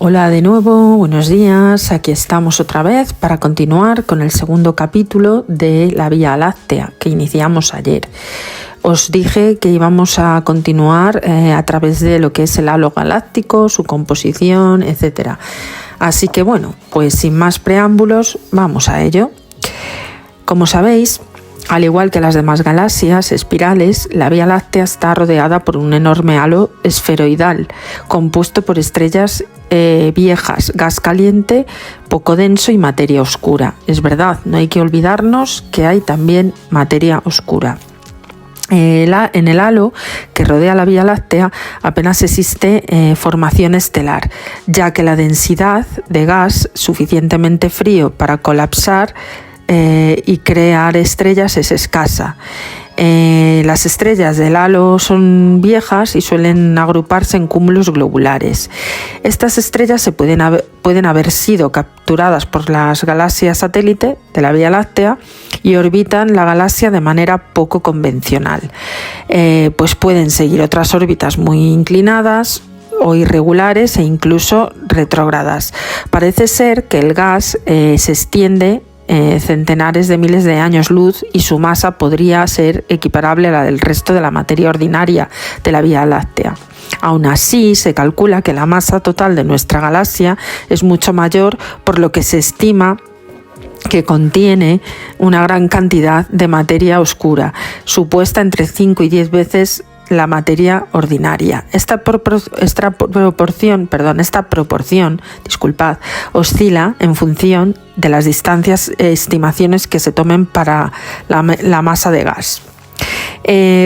Hola de nuevo, buenos días, aquí estamos otra vez para continuar con el segundo capítulo de la Vía Láctea que iniciamos ayer. Os dije que íbamos a continuar a través de lo que es el halo galáctico, su composición, etc. Así que bueno, pues sin más preámbulos, vamos a ello. Como sabéis, al igual que las demás galaxias espirales, la Vía Láctea está rodeada por un enorme halo esferoidal, compuesto por estrellas viejas, gas caliente, poco denso y materia oscura. Es verdad, no hay que olvidarnos que hay también materia oscura. En el halo que rodea la Vía Láctea apenas existe formación estelar, ya que la densidad de gas suficientemente frío para colapsar y crear estrellas es escasa. Las estrellas del halo son viejas y suelen agruparse en cúmulos globulares. Estas estrellas pueden haber sido capturadas por las galaxias satélite de la Vía Láctea y orbitan la galaxia de manera poco convencional. Pues pueden seguir otras órbitas muy inclinadas o irregulares e incluso retrógradas. Parece ser que el gas se extiende centenares de miles de años luz y su masa podría ser equiparable a la del resto de la materia ordinaria de la Vía Láctea. Aún así, se calcula que la masa total de nuestra galaxia es mucho mayor, por lo que se estima que contiene una gran cantidad de materia oscura, supuesta entre 5 y 10 veces la materia ordinaria. Esta proporción, oscila en función de las distancias estimaciones que se tomen para la masa de gas.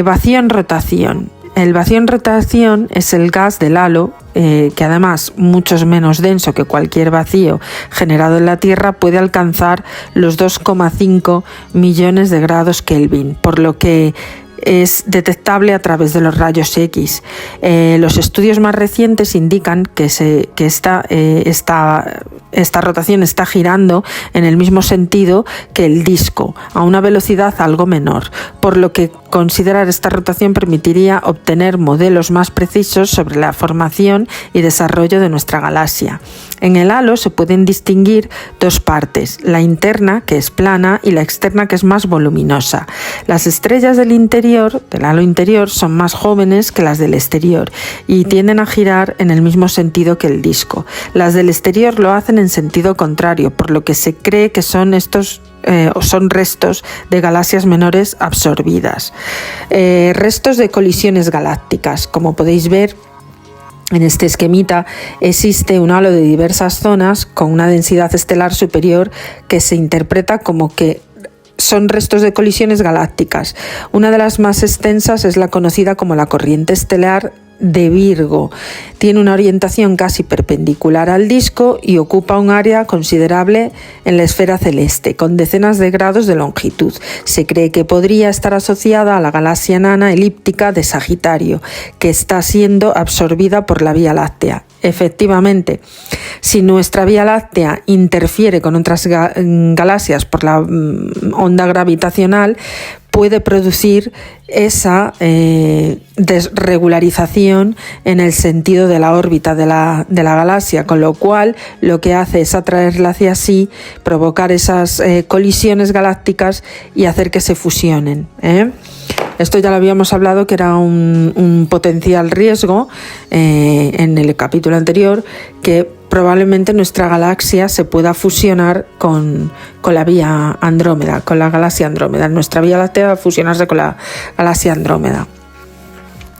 Vacío en rotación. El vacío en rotación es el gas del halo, que además mucho menos denso que cualquier vacío generado en la Tierra, puede alcanzar los 2,5 millones de grados Kelvin, por lo que es detectable a través de los rayos X. Los estudios más recientes indican que esta rotación está girando en el mismo sentido que el disco, a una velocidad algo menor, por lo que considerar esta rotación permitiría obtener modelos más precisos sobre la formación y desarrollo de nuestra galaxia. En el halo se pueden distinguir dos partes, la interna, que es plana, y la externa, que es más voluminosa. Las estrellas del halo interior, son más jóvenes que las del exterior y tienden a girar en el mismo sentido que el disco. Las del exterior lo hacen en sentido contrario, por lo que se cree que son restos de galaxias menores absorbidas. Restos de colisiones galácticas. Como podéis ver en este esquemita, existe un halo de diversas zonas con una densidad estelar superior que se interpreta como que son restos de colisiones galácticas. Una de las más extensas es la conocida como la corriente estelar de Virgo. Tiene una orientación casi perpendicular al disco y ocupa un área considerable en la esfera celeste, con decenas de grados de longitud. Se cree que podría estar asociada a la galaxia enana elíptica de Sagitario, que está siendo absorbida por la Vía Láctea. Efectivamente, si nuestra Vía Láctea interfiere con otras galaxias por la onda gravitacional, puede producir esa desregularización en el sentido de la órbita de la galaxia, con lo cual lo que hace es atraerla hacia sí, provocar esas colisiones galácticas y hacer que se fusionen. Esto ya lo habíamos hablado, que era un potencial riesgo en el capítulo anterior, que probablemente nuestra galaxia se pueda fusionar con la Vía Andrómeda, con la galaxia Andrómeda. Nuestra Vía Láctea va a fusionarse con la galaxia Andrómeda.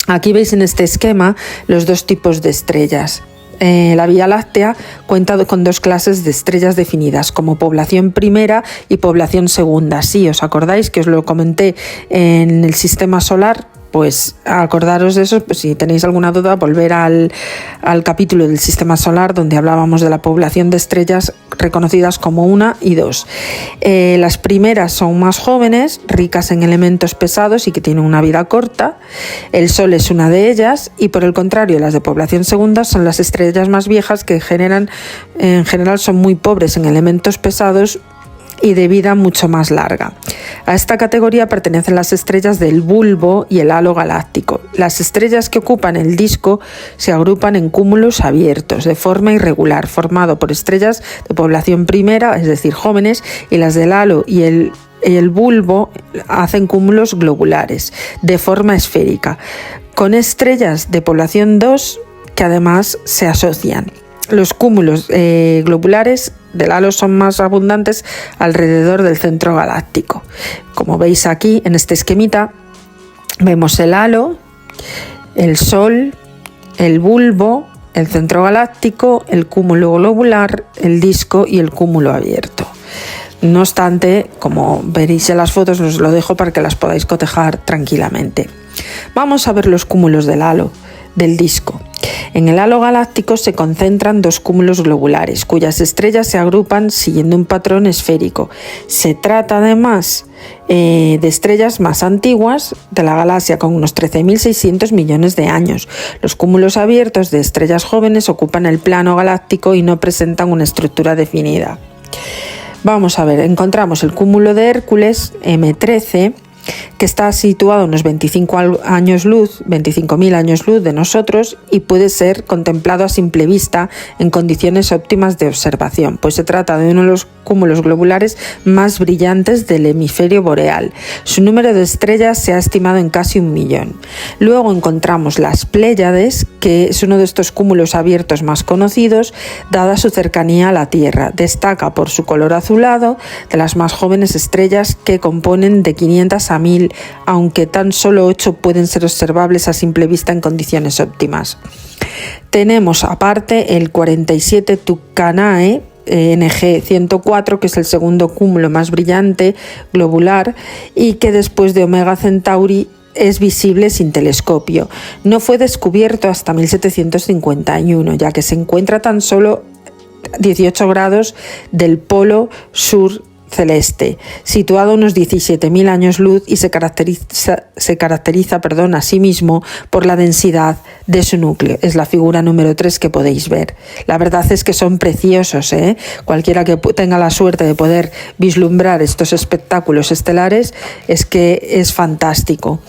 Aquí veis en este esquema los dos tipos de estrellas. La Vía Láctea cuenta con dos clases de estrellas definidas, como población primera y población segunda. Si os acordáis que os lo comenté en el sistema solar, pues acordaros de eso. Pues si tenéis alguna duda, volver al capítulo del sistema solar donde hablábamos de la población de estrellas reconocidas como 1 y 2. Las primeras son más jóvenes, ricas en elementos pesados y que tienen una vida corta. El Sol es una de ellas, y por el contrario, las de población segunda son las estrellas más viejas, que en general son muy pobres en elementos pesados y de vida mucho más larga. A esta categoría pertenecen las estrellas del bulbo y el halo galáctico. Las estrellas que ocupan el disco se agrupan en cúmulos abiertos de forma irregular, formado por estrellas de población primera, es decir, jóvenes, y las del halo y el bulbo hacen cúmulos globulares de forma esférica, con estrellas de población 2 que además se asocian. Los cúmulos globulares del halo son más abundantes alrededor del centro galáctico. Como veis aquí en este esquemita, vemos el halo, el Sol, el bulbo, el centro galáctico, el cúmulo globular, el disco y el cúmulo abierto. No obstante, como veréis en las fotos, os lo dejo para que las podáis cotejar tranquilamente. Vamos a ver los cúmulos del halo, del disco. En el halo galáctico se concentran dos cúmulos globulares, cuyas estrellas se agrupan siguiendo un patrón esférico. Se trata además de estrellas más antiguas de la galaxia, con unos 13.600 millones de años. Los cúmulos abiertos de estrellas jóvenes ocupan el plano galáctico y no presentan una estructura definida. Vamos a ver, encontramos el cúmulo de Hércules, M13, que está situado a unos 25.000 años luz de nosotros y puede ser contemplado a simple vista en condiciones óptimas de observación, pues se trata de uno de los cúmulos globulares más brillantes del hemisferio boreal. Su número de estrellas se ha estimado en casi 1 millón. Luego encontramos las Pléyades, que es uno de estos cúmulos abiertos más conocidos, dada su cercanía a la Tierra. Destaca por su color azulado, de las más jóvenes estrellas que componen de 500 a 1000, aunque tan solo 8 pueden ser observables a simple vista en condiciones óptimas. Tenemos aparte el 47 Tucanae, NG 104, que es el segundo cúmulo más brillante globular y que después de Omega Centauri es visible sin telescopio. No fue descubierto hasta 1751, ya que se encuentra tan solo 18 grados del polo sur celeste, situado a unos 17.000 años luz, y se caracteriza a sí mismo por la densidad de su núcleo. Es la figura número 3 que podéis ver. La verdad es que son preciosos, ¿eh? Cualquiera que tenga la suerte de poder vislumbrar estos espectáculos estelares es que es fantástico.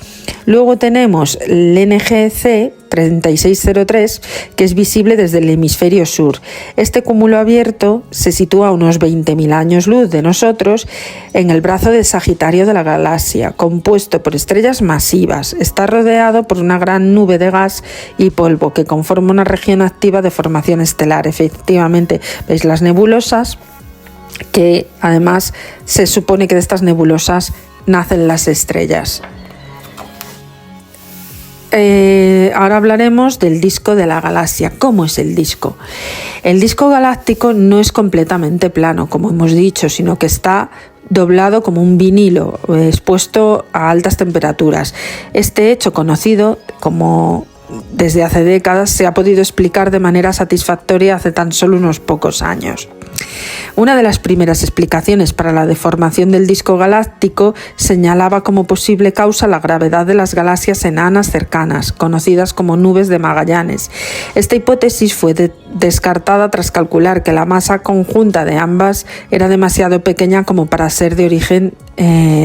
Luego tenemos el NGC 3603, que es visible desde el hemisferio sur. Este cúmulo abierto se sitúa a unos 20.000 años luz de nosotros en el brazo de Sagitario de la galaxia, compuesto por estrellas masivas. Está rodeado por una gran nube de gas y polvo que conforma una región activa de formación estelar. Efectivamente, veis las nebulosas, que además se supone que de estas nebulosas nacen las estrellas. Ahora hablaremos del disco de la galaxia. ¿Cómo es el disco? El disco galáctico no es completamente plano, como hemos dicho, sino que está doblado como un vinilo, expuesto a altas temperaturas. Este hecho, conocido como desde hace décadas, se ha podido explicar de manera satisfactoria hace tan solo unos pocos años. Una de las primeras explicaciones para la deformación del disco galáctico señalaba como posible causa la gravedad de las galaxias enanas cercanas, conocidas como nubes de Magallanes. Esta hipótesis fue descartada tras calcular que la masa conjunta de ambas era demasiado pequeña como para ser de origen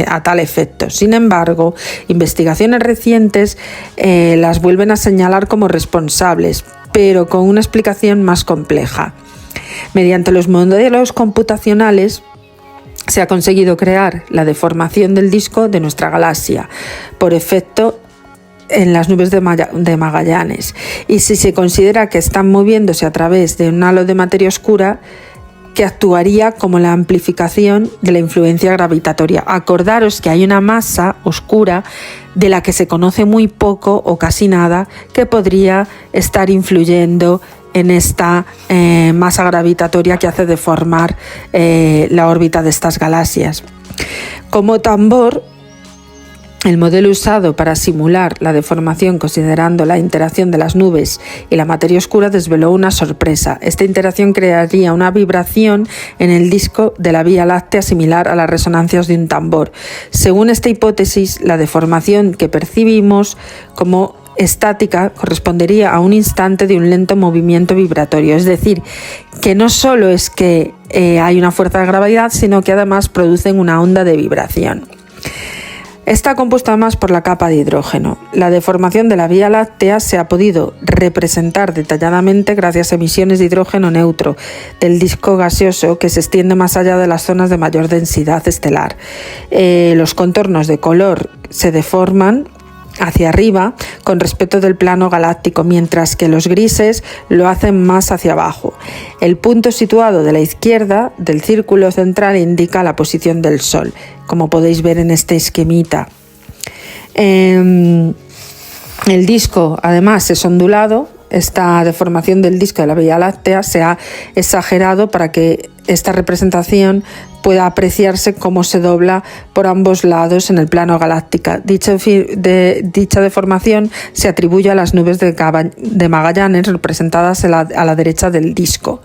a tal efecto. Sin embargo, investigaciones recientes las vuelven a señalar como responsables, pero con una explicación más compleja. Mediante los modelos computacionales se ha conseguido crear la deformación del disco de nuestra galaxia por efecto en las nubes de Magallanes, y si se considera que están moviéndose a través de un halo de materia oscura que actuaría como la amplificación de la influencia gravitatoria. Acordaros que hay una masa oscura de la que se conoce muy poco o casi nada, que podría estar influyendo en esta masa gravitatoria que hace deformar la órbita de estas galaxias. Como tambor, el modelo usado para simular la deformación considerando la interacción de las nubes y la materia oscura desveló una sorpresa. Esta interacción crearía una vibración en el disco de la Vía Láctea similar a las resonancias de un tambor. Según esta hipótesis, la deformación que percibimos como estática correspondería a un instante de un lento movimiento vibratorio. Es decir, que no solo es que hay una fuerza de gravedad, sino que además producen una onda de vibración. Está compuesta además por la capa de hidrógeno. La deformación de la Vía Láctea se ha podido representar detalladamente gracias a emisiones de hidrógeno neutro del disco gaseoso que se extiende más allá de las zonas de mayor densidad estelar. Los contornos de color se deforman hacia arriba con respecto del plano galáctico, mientras que los grises lo hacen más hacia abajo. El punto situado de la izquierda del círculo central indica la posición del Sol, como podéis ver en este esquemita. El disco además es ondulado. Esta deformación del disco de la Vía Láctea se ha exagerado para que esta representación pueda apreciarse cómo se dobla por ambos lados en el plano galáctico. Dicha deformación se atribuye a las nubes de Magallanes representadas a la derecha del disco,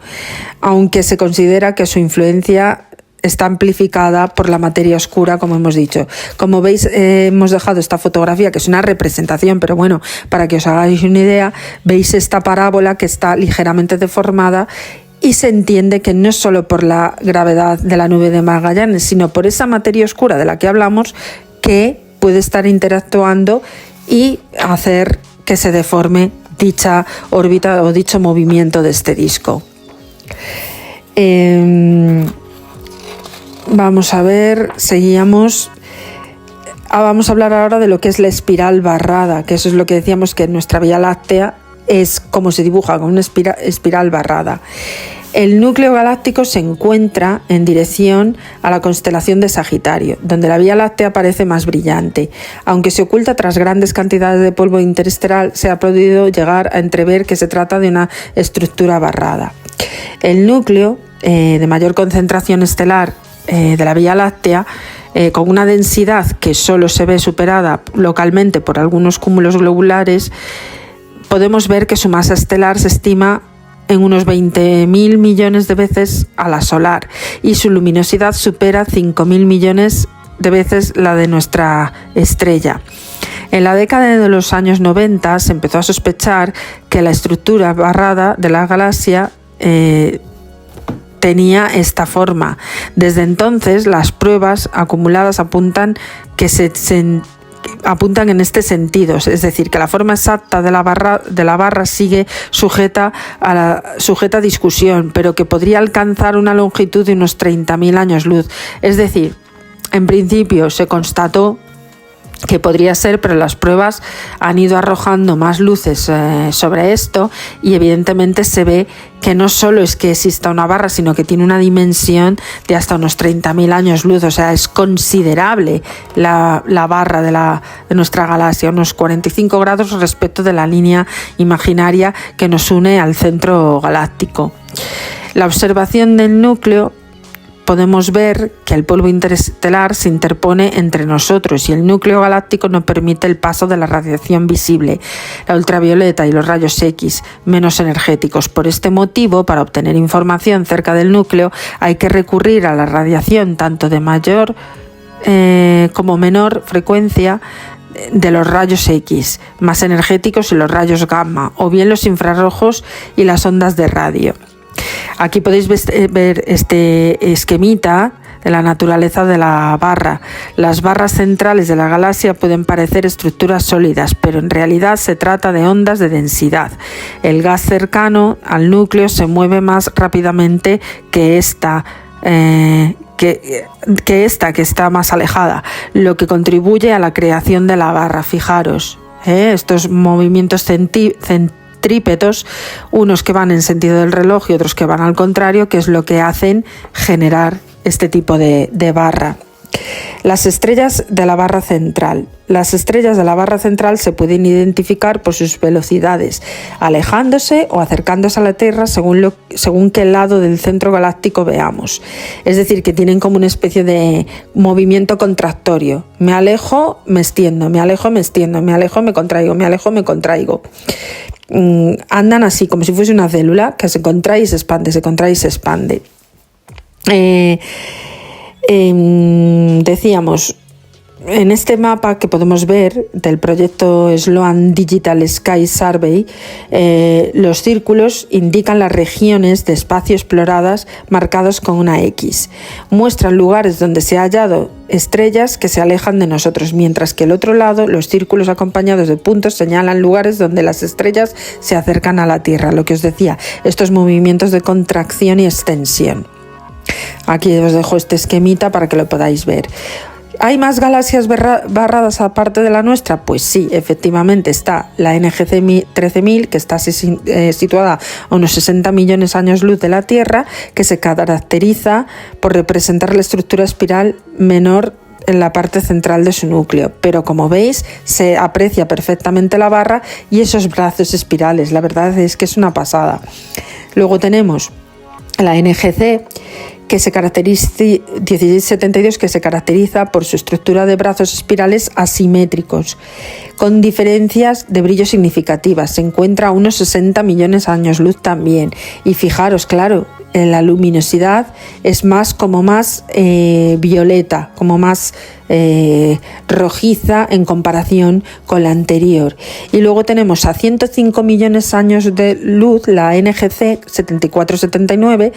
aunque se considera que su influencia está amplificada por la materia oscura, como hemos dicho. Como veis, hemos dejado esta fotografía, que es una representación, pero bueno, para que os hagáis una idea, veis esta parábola que está ligeramente deformada y se entiende que no es solo por la gravedad de la nube de Magallanes, sino por esa materia oscura de la que hablamos, que puede estar interactuando y hacer que se deforme dicha órbita o dicho movimiento de este disco. Vamos a ver, seguíamos. Vamos a hablar ahora de lo que es la espiral barrada, que eso es lo que decíamos, que nuestra Vía Láctea es como se dibuja, con una espiral barrada. El núcleo galáctico se encuentra en dirección a la constelación de Sagitario, donde la Vía Láctea parece más brillante. Aunque se oculta tras grandes cantidades de polvo interestelar, se ha podido llegar a entrever que se trata de una estructura barrada. El núcleo de mayor concentración estelar de la Vía Láctea, con una densidad que solo se ve superada localmente por algunos cúmulos globulares, podemos ver que su masa estelar se estima en unos 20.000 millones de veces a la solar y su luminosidad supera 5.000 millones de veces la de nuestra estrella. En la década de los años 90 se empezó a sospechar que la estructura barrada de la galaxia tenía esta forma. Desde entonces, las pruebas acumuladas apuntan en este sentido, es decir, que la forma exacta de la barra sigue sujeta a discusión, pero que podría alcanzar una longitud de unos 30.000 años luz. Es decir, en principio se constató que podría ser, pero las pruebas han ido arrojando más luces sobre esto y evidentemente se ve que no solo es que exista una barra, sino que tiene una dimensión de hasta unos 30.000 años luz, o sea, es considerable la barra de nuestra galaxia, unos 45 grados respecto de la línea imaginaria que nos une al centro galáctico. La observación del núcleo, podemos ver que el polvo interestelar se interpone entre nosotros y el núcleo galáctico no permite el paso de la radiación visible, la ultravioleta y los rayos X menos energéticos. Por este motivo, para obtener información cerca del núcleo hay que recurrir a la radiación tanto de mayor como menor frecuencia de los rayos X, más energéticos, y los rayos gamma, o bien los infrarrojos y las ondas de radio. Aquí podéis ver este esquemita de la naturaleza de la barra. Las barras centrales de la galaxia pueden parecer estructuras sólidas, pero en realidad se trata de ondas de densidad. El gas cercano al núcleo se mueve más rápidamente que esta, que está más alejada, lo que contribuye a la creación de la barra. Fijaros, estos movimientos centrípetos, unos que van en sentido del reloj y otros que van al contrario, que es lo que hacen generar este tipo de barra. Las estrellas de la barra central. Las estrellas de la barra central se pueden identificar por sus velocidades, alejándose o acercándose a la Tierra según qué lado del centro galáctico veamos. Es decir, que tienen como una especie de movimiento contractorio. Me alejo, me extiendo, me alejo, me extiendo, me alejo, me contraigo, me alejo, me contraigo. Andan así, como si fuese una célula que se contrae y se expande, se contrae y se expande. Decíamos, En este mapa que podemos ver del proyecto Sloan Digital Sky Survey, los círculos indican las regiones de espacio exploradas marcadas con una X. Muestran lugares donde se han hallado estrellas que se alejan de nosotros, mientras que el otro lado, los círculos acompañados de puntos señalan lugares donde las estrellas se acercan a la Tierra. Lo que os decía, estos movimientos de contracción y extensión. Aquí os dejo este esquemita para que lo podáis ver. ¿Hay más galaxias barradas aparte de la nuestra? Pues sí, efectivamente está la NGC 13000, que está situada a unos 60 millones de años luz de la Tierra, que se caracteriza por representar la estructura espiral menor en la parte central de su núcleo, pero como veis se aprecia perfectamente la barra y esos brazos espirales. La verdad es que es una pasada. Luego tenemos la NGC 1672, que se caracteriza por su estructura de brazos espirales asimétricos, con diferencias de brillo significativas. Se encuentra a unos 60 millones de años luz también. Y fijaros, claro, la luminosidad es más violeta, como más rojiza en comparación con la anterior. Y luego tenemos a 105 millones de años de luz la NGC 7479,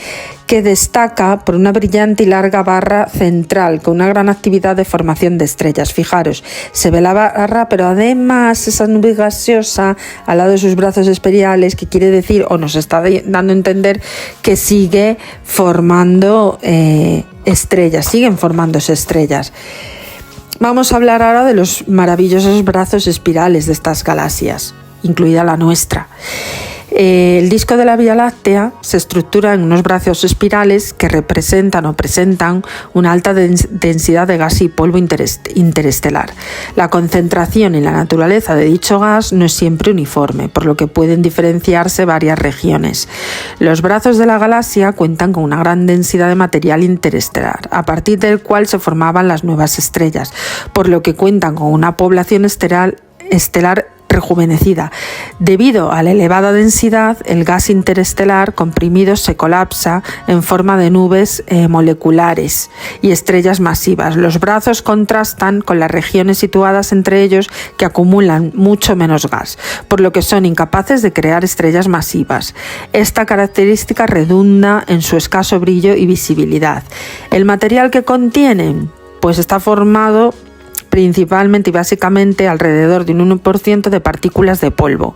que destaca por una brillante y larga barra central con una gran actividad de formación de estrellas. Fijaros, se ve la barra, pero además esa nube gaseosa al lado de sus brazos espirales, que quiere decir, o nos está dando a entender, que sigue formando estrellas, siguen formándose estrellas. Vamos a hablar ahora de los maravillosos brazos espirales de estas galaxias, incluida la nuestra. El disco de la Vía Láctea se estructura en unos brazos espirales que representan o presentan una alta densidad de gas y polvo interestelar. La concentración y la naturaleza de dicho gas no es siempre uniforme, por lo que pueden diferenciarse varias regiones. Los brazos de la galaxia cuentan con una gran densidad de material interestelar, a partir del cual se formaban las nuevas estrellas, por lo que cuentan con una población estelar rejuvenecida. Debido a la elevada densidad, el gas interestelar comprimido se colapsa en forma de nubes moleculares y estrellas masivas. Los brazos contrastan con las regiones situadas entre ellos, que acumulan mucho menos gas, por lo que son incapaces de crear estrellas masivas. Esta característica redunda en su escaso brillo y visibilidad. El material que contienen, pues está formado principalmente y básicamente alrededor de un 1% de partículas de polvo.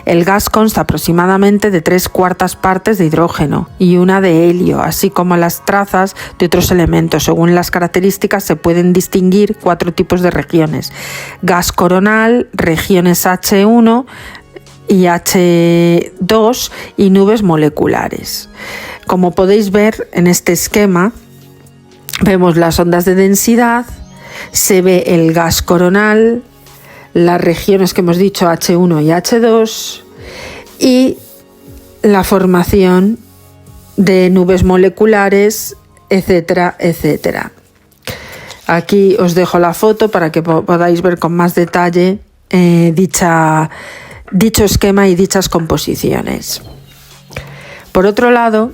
El gas consta aproximadamente de 3/4 partes de hidrógeno y una de helio, así como las trazas de otros elementos. Según las características se pueden distinguir 4 tipos de regiones: gas coronal, regiones H1 y H2 y nubes moleculares. Como podéis ver en este esquema, vemos las ondas de densidad, se ve el gas coronal, las regiones que hemos dicho H1 y H2 y la formación de nubes moleculares, etcétera, etcétera. Aquí os dejo la foto para que podáis ver con más detalle dicho esquema y dichas composiciones. Por otro lado,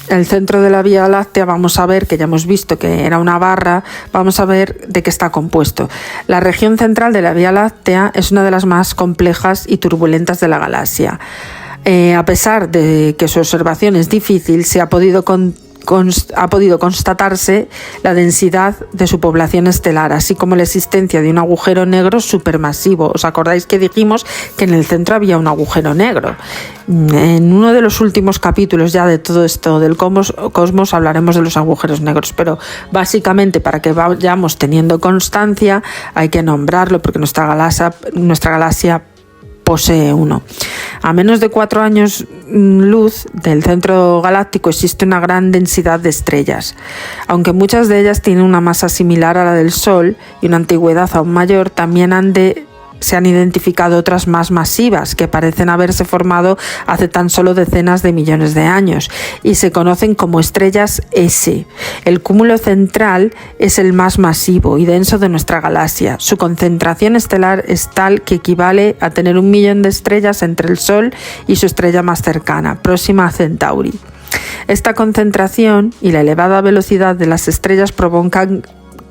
el centro de la Vía Láctea, vamos a ver, que ya hemos visto que era una barra, vamos a ver de qué está compuesto. La región central de la Vía Láctea es una de las más complejas y turbulentas de la galaxia. A pesar de que su observación es difícil, se ha podido constatarse la densidad de su población estelar, así como la existencia de un agujero negro supermasivo. ¿Os acordáis que dijimos que en el centro había un agujero negro? En uno de los últimos capítulos ya de todo esto del cosmos hablaremos de los agujeros negros, pero básicamente para que vayamos teniendo constancia hay que nombrarlo, porque nuestra galaxia posee uno. A menos de 4 años luz del centro galáctico existe una gran densidad de estrellas. Aunque muchas de ellas tienen una masa similar a la del Sol y una antigüedad aún mayor, también se han identificado otras más masivas que parecen haberse formado hace tan solo decenas de millones de años y se conocen como estrellas S. El cúmulo central es el más masivo y denso de nuestra galaxia. Su concentración estelar es tal que equivale a tener 1 millón de estrellas entre el Sol y su estrella más cercana, Próxima a Centauri. Esta concentración y la elevada velocidad de las estrellas provocan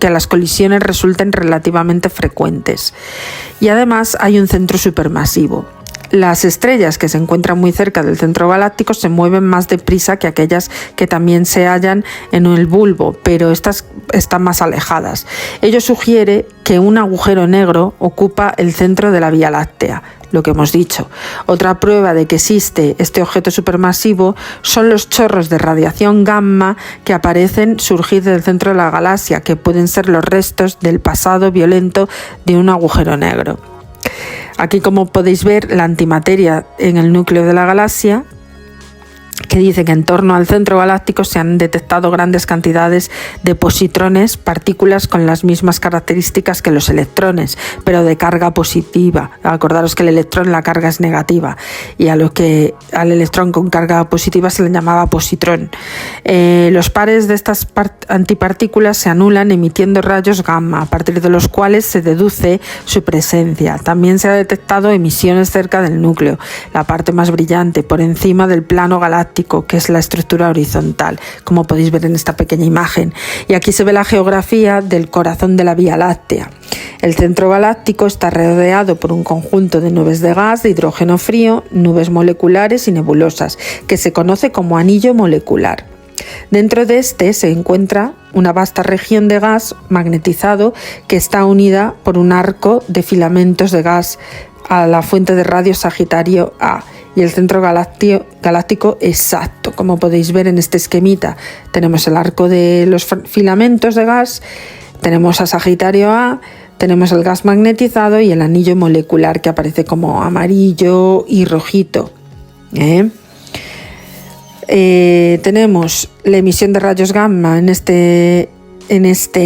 que las colisiones resulten relativamente frecuentes. Y además hay un centro supermasivo. Las estrellas que se encuentran muy cerca del centro galáctico se mueven más deprisa que aquellas que también se hallan en el bulbo, pero estas están más alejadas. Ello sugiere que un agujero negro ocupa el centro de la Vía Láctea, lo que hemos dicho. Otra prueba de que existe este objeto supermasivo son los chorros de radiación gamma que aparecen surgir del centro de la galaxia, que pueden ser los restos del pasado violento de un agujero negro. Aquí, como podéis ver, la antimateria en el núcleo de la galaxia, que dice que en torno al centro galáctico se han detectado grandes cantidades de positrones, partículas con las mismas características que los electrones, pero de carga positiva. Acordaros que el electrón, la carga es negativa, y al electrón con carga positiva se le llamaba positrón. Los pares de estas antipartículas se anulan emitiendo rayos gamma, a partir de los cuales se deduce su presencia. También se ha detectado emisiones cerca del núcleo, la parte más brillante, por encima del plano galáctico, que es la estructura horizontal, como podéis ver en esta pequeña imagen. Y aquí se ve la geografía del corazón de la Vía Láctea. El centro galáctico está rodeado por un conjunto de nubes de gas, de hidrógeno frío, nubes moleculares y nebulosas, que se conoce como anillo molecular. Dentro de este se encuentra una vasta región de gas magnetizado que está unida por un arco de filamentos de gas a la fuente de radio Sagitario A y el centro galáctico exacto. Como podéis ver en este esquemita, tenemos el arco de los filamentos de gas, tenemos a Sagitario A, tenemos el gas magnetizado y el anillo molecular que aparece como amarillo y rojito. Tenemos la emisión de rayos gamma en este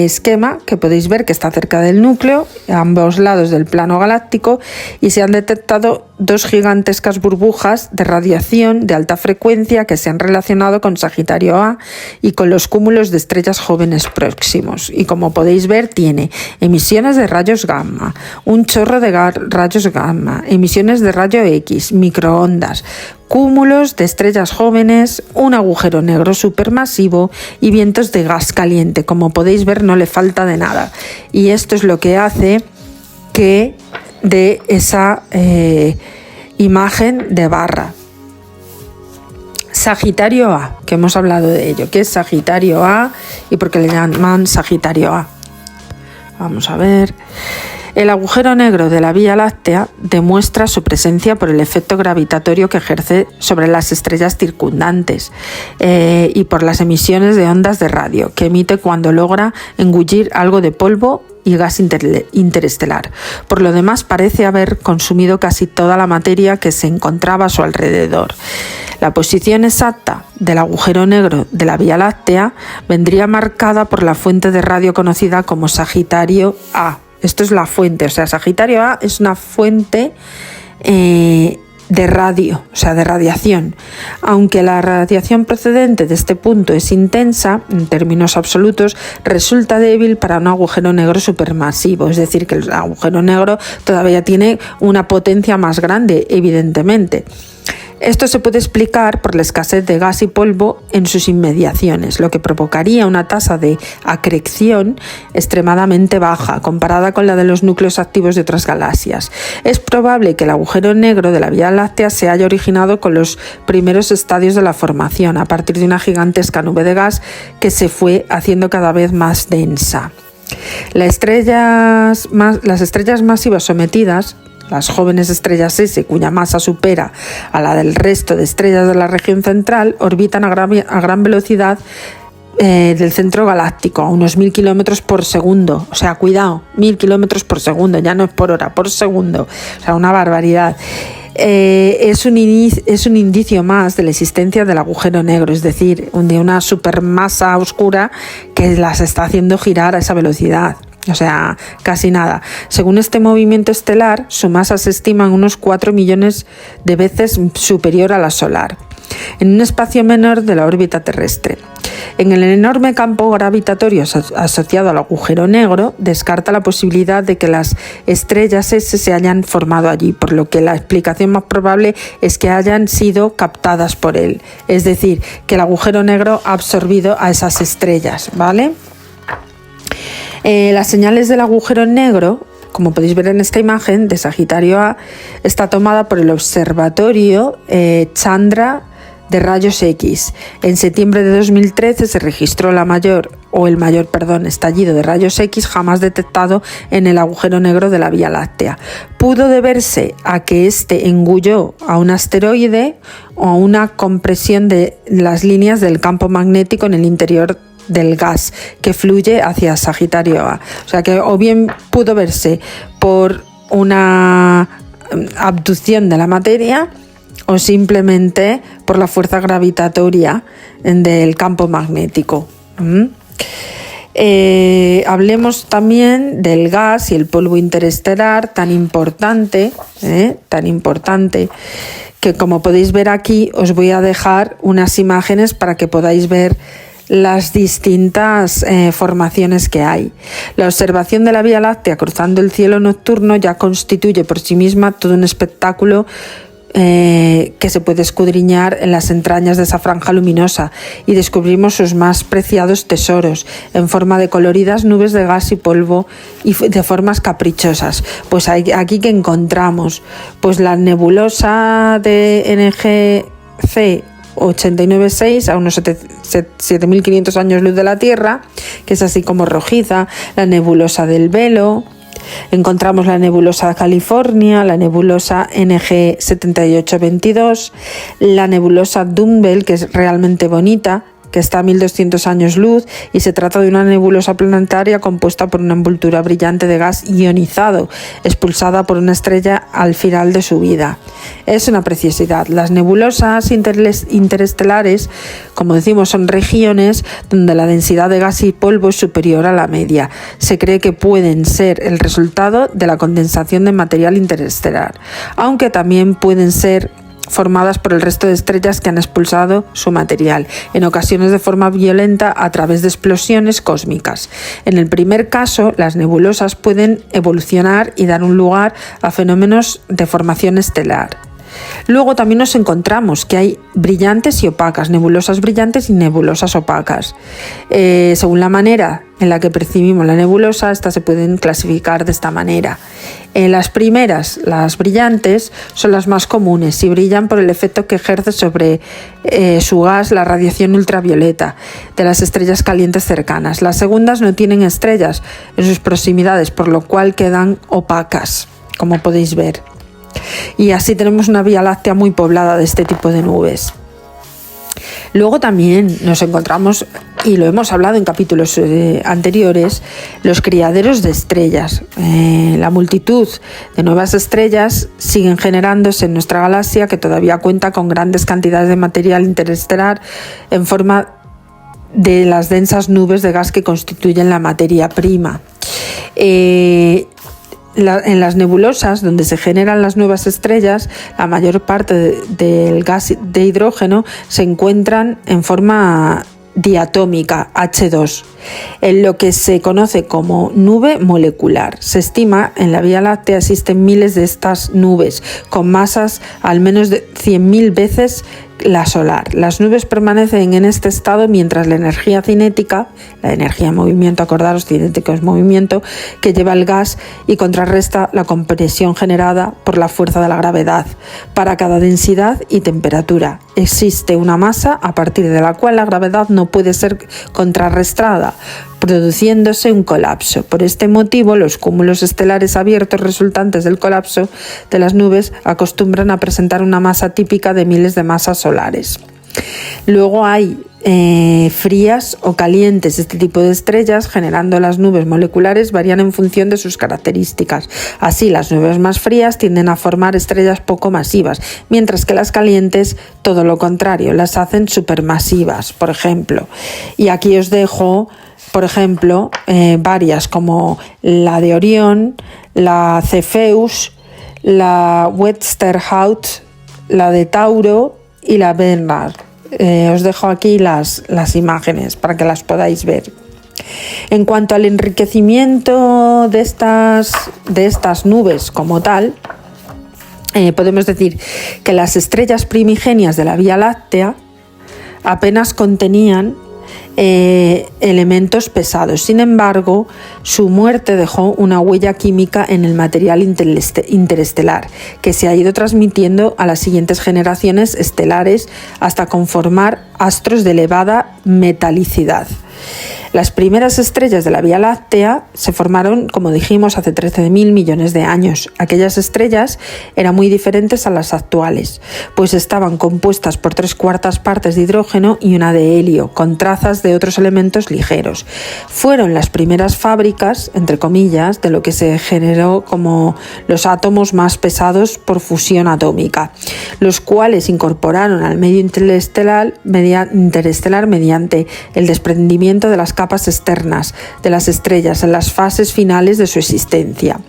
esquema, que podéis ver que está cerca del núcleo, a ambos lados del plano galáctico, y se han detectado dos gigantescas burbujas de radiación de alta frecuencia que se han relacionado con Sagitario A y con los cúmulos de estrellas jóvenes próximos. Y como podéis ver, tiene emisiones de rayos gamma, un chorro de rayos gamma, emisiones de rayo X, microondas, cúmulos de estrellas jóvenes, un agujero negro supermasivo y vientos de gas caliente. Como podéis ver, no le falta de nada. Y esto es lo que hace que de esa imagen de barra. Sagitario A, que hemos hablado de ello. ¿Qué es Sagitario A y por qué le llaman Sagitario A? Vamos a ver. El agujero negro de la Vía Láctea demuestra su presencia por el efecto gravitatorio que ejerce sobre las estrellas circundantes y por las emisiones de ondas de radio que emite cuando logra engullir algo de polvo y gas interestelar. Por lo demás, parece haber consumido casi toda la materia que se encontraba a su alrededor. La posición exacta del agujero negro de la Vía Láctea vendría marcada por la fuente de radio conocida como Sagitario A. Esto es la fuente, o sea, Sagitario A es una fuente de radio, o sea, de radiación. Aunque la radiación procedente de este punto es intensa, en términos absolutos, resulta débil para un agujero negro supermasivo, es decir, que el agujero negro todavía tiene una potencia más grande, evidentemente. Esto se puede explicar por la escasez de gas y polvo en sus inmediaciones, lo que provocaría una tasa de acreción extremadamente baja, comparada con la de los núcleos activos de otras galaxias. Es probable que el agujero negro de la Vía Láctea se haya originado con los primeros estadios de la formación, a partir de una gigantesca nube de gas que se fue haciendo cada vez más densa. Las estrellas masivas sometidas, las jóvenes estrellas S, cuya masa supera a la del resto de estrellas de la región central, orbitan a gran velocidad del centro galáctico, a unos 1000 kilómetros por segundo. O sea, cuidado, 1000 kilómetros por segundo, ya no es por hora, por segundo. O sea, una barbaridad. Es un indicio más de la existencia del agujero negro, es decir, de una supermasa oscura que las está haciendo girar a esa velocidad. O sea, casi nada. Según este movimiento estelar, su masa se estima en unos 4 millones de veces superior a la solar, en un espacio menor de la órbita terrestre. En el enorme campo gravitatorio asociado al agujero negro, descarta la posibilidad de que las estrellas S se hayan formado allí, por lo que la explicación más probable es que hayan sido captadas por él. Es decir, que el agujero negro ha absorbido a esas estrellas, ¿vale? Las señales del agujero negro, como podéis ver en esta imagen de Sagitario A, está tomada por el observatorio Chandra de rayos X. En septiembre de 2013 se registró el mayor estallido de rayos X jamás detectado en el agujero negro de la Vía Láctea. Pudo deberse a que este engulló a un asteroide o a una compresión de las líneas del campo magnético en el interior del gas que fluye hacia Sagitario A. O sea que o bien pudo verse por una abducción de la materia o simplemente por la fuerza gravitatoria del campo magnético. Hablemos también del gas y el polvo interestelar tan importante, que como podéis ver aquí os voy a dejar unas imágenes para que podáis ver las distintas formaciones que hay. La observación de la Vía Láctea cruzando el cielo nocturno ya constituye por sí misma todo un espectáculo que se puede escudriñar en las entrañas de esa franja luminosa, y descubrimos sus más preciados tesoros en forma de coloridas nubes de gas y polvo y de formas caprichosas. Pues aquí que encontramos pues la nebulosa de NGC 896 a unos 7.500 años luz de la Tierra, que es así como rojiza, la nebulosa del Velo. Encontramos la nebulosa California, la nebulosa NG 7822, la nebulosa Dumbbell, que es realmente bonita, que está a 1200 años luz, y se trata de una nebulosa planetaria compuesta por una envoltura brillante de gas ionizado, expulsada por una estrella al final de su vida. Es una preciosidad. Las nebulosas interestelares, como decimos, son regiones donde la densidad de gas y polvo es superior a la media. Se cree que pueden ser el resultado de la condensación de material interestelar, aunque también pueden ser formadas por el resto de estrellas que han expulsado su material, en ocasiones de forma violenta a través de explosiones cósmicas. En el primer caso, las nebulosas pueden evolucionar y dar un lugar a fenómenos de formación estelar. Luego también nos encontramos que hay brillantes y opacas, nebulosas brillantes y nebulosas opacas. Según la manera en la que percibimos la nebulosa, estas se pueden clasificar de esta manera. Las primeras, las brillantes, son las más comunes y brillan por el efecto que ejerce sobre su gas la radiación ultravioleta de las estrellas calientes cercanas. Las segundas no tienen estrellas en sus proximidades, por lo cual quedan opacas, como podéis ver. Y así tenemos una Vía Láctea muy poblada de este tipo de nubes. Luego también nos encontramos, y lo hemos hablado en capítulos anteriores, los criaderos de estrellas. La multitud de nuevas estrellas siguen generándose en nuestra galaxia, que todavía cuenta con grandes cantidades de material interestelar en forma de las densas nubes de gas que constituyen la materia prima. En las nebulosas, donde se generan las nuevas estrellas, la mayor parte del gas de hidrógeno se encuentran en forma diatómica, H2, en lo que se conoce como nube molecular. Se estima en la Vía Láctea existen miles de estas nubes, con masas al menos de 100.000 veces la solar. Las nubes permanecen en este estado mientras la energía cinética, la energía en movimiento, acordaros, cinético es movimiento, que lleva el gas y contrarresta la compresión generada por la fuerza de la gravedad. Para cada densidad y temperatura existe una masa a partir de la cual la gravedad no puede ser contrarrestada, produciéndose un colapso. Por este motivo, los cúmulos estelares abiertos resultantes del colapso de las nubes acostumbran a presentar una masa típica de miles de masas solares. Luego hay frías o calientes. Este tipo de estrellas, generando las nubes moleculares, varían en función de sus características. Así, las nubes más frías tienden a formar estrellas poco masivas, mientras que las calientes, todo lo contrario, las hacen supermasivas, por ejemplo. Y aquí os dejo, por ejemplo, varias como la de Orión, la Cepheus, la Westerhaut, la de Tauro y la Bernard. Os dejo aquí las imágenes para que las podáis ver. En cuanto al enriquecimiento de estas nubes como tal, podemos decir que las estrellas primigenias de la Vía Láctea apenas contenían elementos pesados. Sin embargo, su muerte dejó una huella química en el material interestelar, que se ha ido transmitiendo a las siguientes generaciones estelares hasta conformar astros de elevada metalicidad. Las primeras estrellas de la Vía Láctea se formaron, como dijimos, hace 13.000 millones de años. Aquellas estrellas eran muy diferentes a las actuales, pues estaban compuestas por 3/4 partes de hidrógeno y una de helio, con trazas de otros elementos ligeros. Fueron las primeras fábricas, entre comillas, de lo que se generó como los átomos más pesados por fusión atómica, los cuales incorporaron al medio interestelar mediante el desprendimiento de las capas externas de las estrellas en las fases finales de su existencia.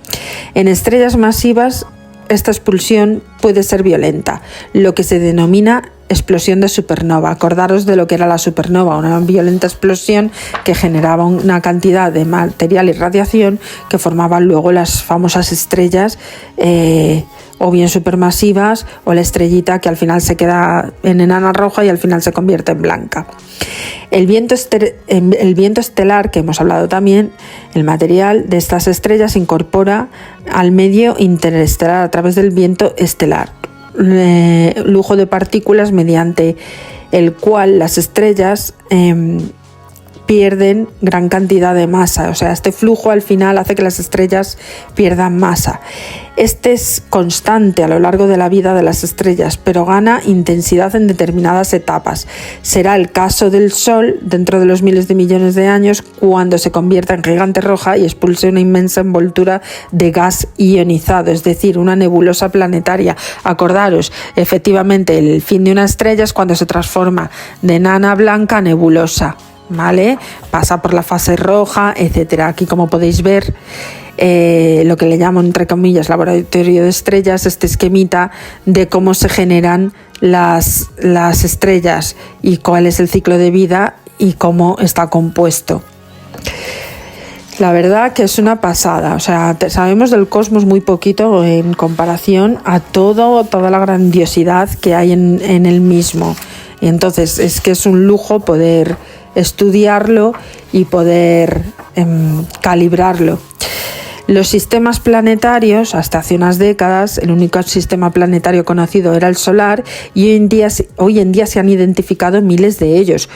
En estrellas masivas, esta expulsión puede ser violenta, lo que se denomina explosión de supernova. Acordaros de lo que era la supernova, una violenta explosión que generaba una cantidad de material y radiación que formaban luego las famosas estrellas o bien supermasivas, o la estrellita que al final se queda en enana roja y al final se convierte en blanca. El viento estelar, que hemos hablado también, el material de estas estrellas se incorpora al medio interestelar a través del viento estelar, flujo de partículas mediante el cual las estrellas pierden gran cantidad de masa. O sea, este flujo al final hace que las estrellas pierdan masa. Este es constante a lo largo de la vida de las estrellas, pero gana intensidad en determinadas etapas. Será el caso del Sol dentro de los miles de millones de años, cuando se convierta en gigante roja y expulse una inmensa envoltura de gas ionizado, es decir, una nebulosa planetaria. Acordaros, efectivamente, el fin de una estrella es cuando se transforma de enana blanca a nebulosa, ¿vale? Pasa por la fase roja, etcétera. Aquí, como podéis ver, lo que le llamo entre comillas laboratorio de estrellas, este esquemita de cómo se generan las estrellas y cuál es el ciclo de vida y cómo está compuesto. La verdad que es una pasada, o sea, sabemos del cosmos muy poquito en comparación a toda la grandiosidad que hay en el mismo. Y entonces es que es un lujo poder estudiarlo y poder calibrarlo. Los sistemas planetarios, hasta hace unas décadas, el único sistema planetario conocido era el solar, y hoy en día se han identificado miles de ellos.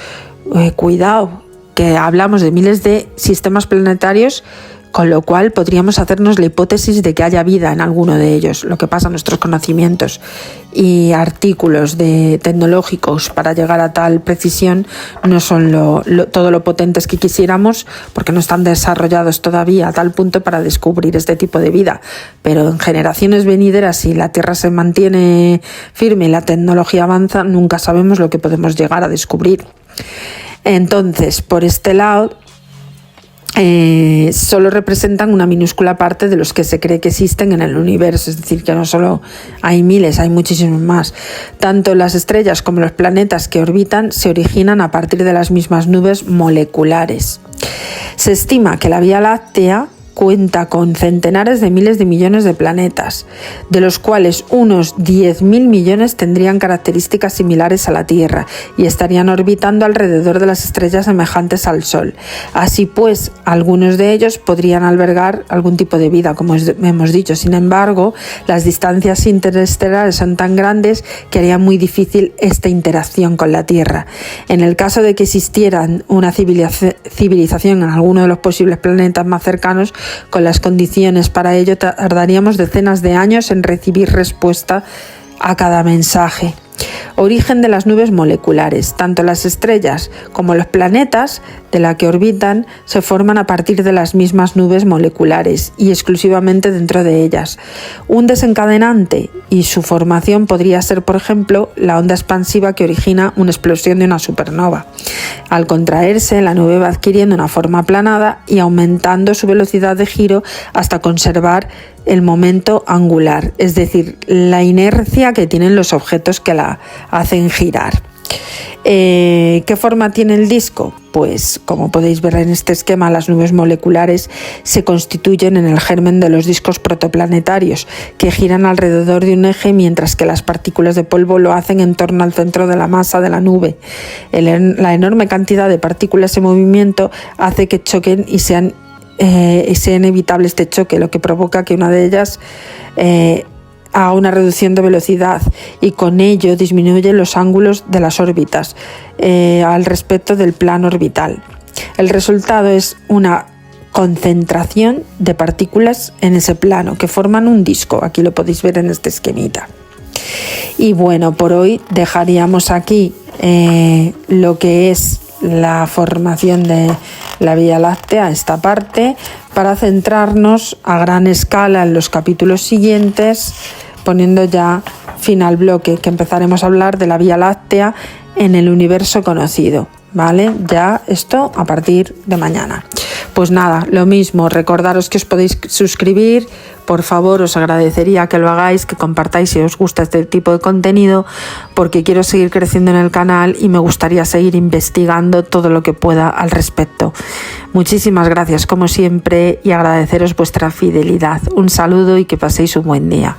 Cuidado, que hablamos de miles de sistemas planetarios, con lo cual podríamos hacernos la hipótesis de que haya vida en alguno de ellos. Lo que pasa, nuestros conocimientos y artículos tecnológicos para llegar a tal precisión no son todo lo potentes que quisiéramos, porque no están desarrollados todavía a tal punto para descubrir este tipo de vida. Pero en generaciones venideras, si la Tierra se mantiene firme y la tecnología avanza, nunca sabemos lo que podemos llegar a descubrir. Entonces, por este lado, solo representan una minúscula parte de los que se cree que existen en el universo, es decir, que no solo hay miles, hay muchísimos más. Tanto las estrellas como los planetas que orbitan se originan a partir de las mismas nubes moleculares. Se estima que la Vía Láctea cuenta con centenares de miles de millones de planetas, de los cuales unos 10.000 millones tendrían características similares a la Tierra y estarían orbitando alrededor de las estrellas semejantes al Sol. Así pues, algunos de ellos podrían albergar algún tipo de vida, como hemos dicho. Sin embargo, las distancias interestelares son tan grandes que haría muy difícil esta interacción con la Tierra. En el caso de que existiera una civilización en alguno de los posibles planetas más cercanos, con las condiciones para ello, tardaríamos decenas de años en recibir respuesta a cada mensaje. Origen de las nubes moleculares. Tanto las estrellas como los planetas de la que orbitan se forman a partir de las mismas nubes moleculares y exclusivamente dentro de ellas. Un desencadenante y su formación podría ser, por ejemplo, la onda expansiva que origina una explosión de una supernova. Al contraerse, la nube va adquiriendo una forma aplanada y aumentando su velocidad de giro hasta conservar el momento angular, es decir, la inercia que tienen los objetos que la hacen girar. ¿Qué forma tiene el disco? Pues como podéis ver en este esquema, las nubes moleculares se constituyen en el germen de los discos protoplanetarios, que giran alrededor de un eje, mientras que las partículas de polvo lo hacen en torno al centro de la masa de la nube. La enorme cantidad de partículas en movimiento hace que choquen y sea inevitable este choque, lo que provoca que una de ellas haga una reducción de velocidad y con ello disminuye los ángulos de las órbitas al respecto del plano orbital. El resultado es una concentración de partículas en ese plano que forman un disco. Aquí lo podéis ver en este esquemita. Y bueno, por hoy dejaríamos aquí lo que es la formación de la Vía Láctea, esta parte, para centrarnos a gran escala en los capítulos siguientes, poniendo ya fin al bloque, que empezaremos a hablar de la Vía Láctea en el universo conocido, ¿vale? Ya esto a partir de mañana. Pues nada, lo mismo, recordaros que os podéis suscribir, por favor, os agradecería que lo hagáis, que compartáis si os gusta este tipo de contenido, porque quiero seguir creciendo en el canal y me gustaría seguir investigando todo lo que pueda al respecto. Muchísimas gracias como siempre y agradeceros vuestra fidelidad. Un saludo y que paséis un buen día.